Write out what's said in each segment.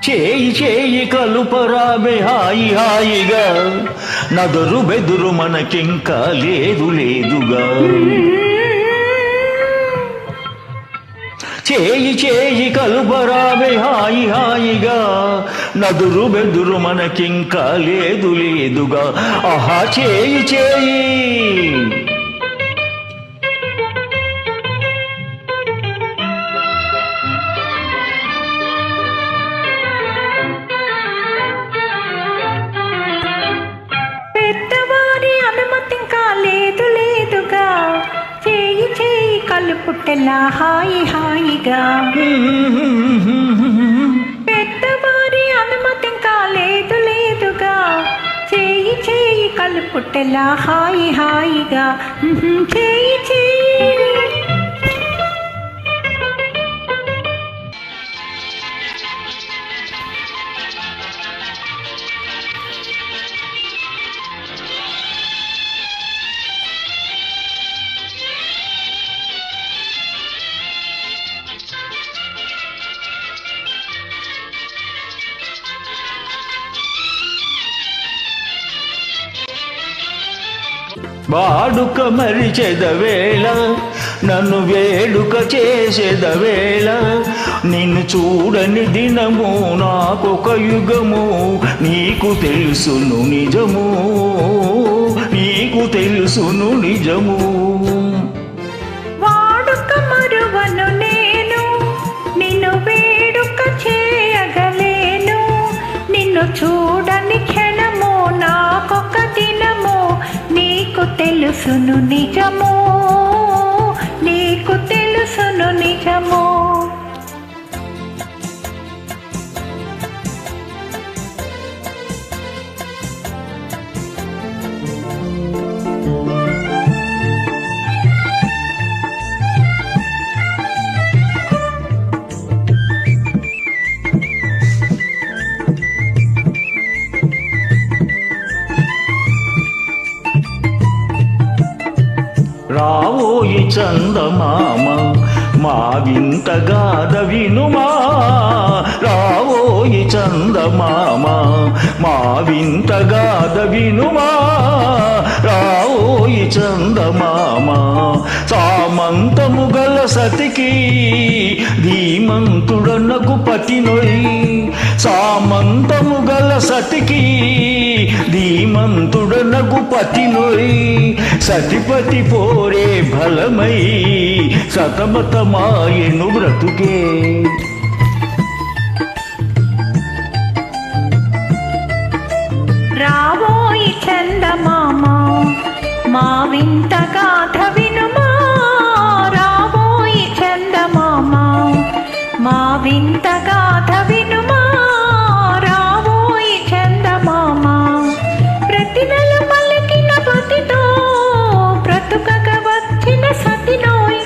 చేయి చేయి కలుపరాబే హాయి హాయిగా, నదురు బెదురు మనకింకా లేదు లేదుగా. చేయి చేయి కలుపరాబే హాయి హాయిగా, నదురు బెదురు మనకింకా లేదు లేదుగా. ఆహా చేయి చేయి పుట్టెలా హాయి హాయిగా, పెద్దవారి అనుమతి కాలేదు లేదుగా. చేయి చేయి కలుపుట్టెలా హాయి హాయిగా, చేయి చేయి. వాడుక మరిచెదవేళ, నన్ను వేడుక చేసేదవేళ. నిన్ను చూడని దినము నాకొక యుగము, నీకు తెలుసును నిజము, నీకు తెలుసును నిజము. వాడుక మరువను నేను, నిన్ను వేడుక చేయగలేను. నిన్ను చూడని క్షణము నాకొక దినము, నీకు తెలుసును నిజము, నీకు తెలుసును నిజము. రావోయి చందమామ మా వింత గాథ వినుమా, రావోయి చందమామ మా వింత గాథ వినుమా, రావోయి చందమామ. సామంతము గల సతికి ధీమంతుడనకు పతినొయ్, సామంతము గల సతికి ధీమంతుడనకు పతినొయ్. సతిపతి పోరే ఫలమై సతమతమాయెను బ్రతుకే. రావోయి చందమామ మా వింత గాథ వినుమా, రావోయి చందమామ మా వింత గాథ వినుమా, రావోయి చందమామ. ప్రతి నెల పలికిన పతితో బ్రతుకగ వచ్చిన సతినోయ్,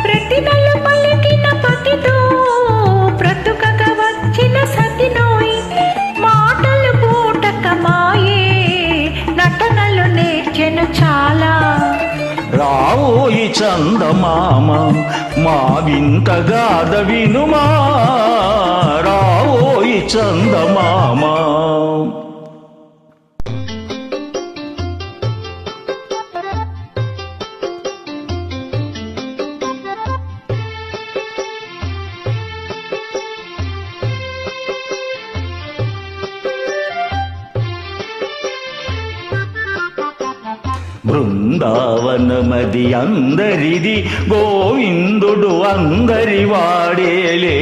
ప్రతి నెల పలికిన పతితో బ్రతుకగ వచ్చిన సతినోయ్. మాటలు పూటకమాయే నటనలు నేర్చెను చాలా. రావోయి చందమామ మా వింత గాథ వినుమా, రావోయి చందమామ. బృందావనమది అందరిది, గోవిందుడు అందరి వాడేలే.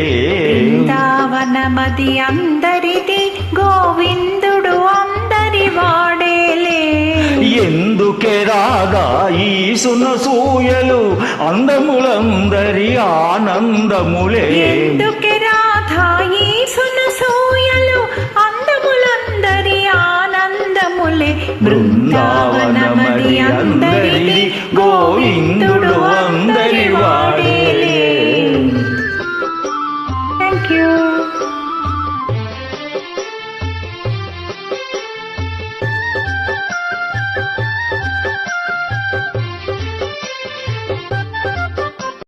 బృందావనమది అందరిది, గోవిందుడు అందరి వాడేలే. ఎందుకే రాగా ఈ సునసూయలు, అందములందరి ఆనందములే. ఎందుకే రాధా ఈ సునసూయలు, అందములందరి ఆనందములే. బృందావనమది అందరిది, గోవిందుడు అందరి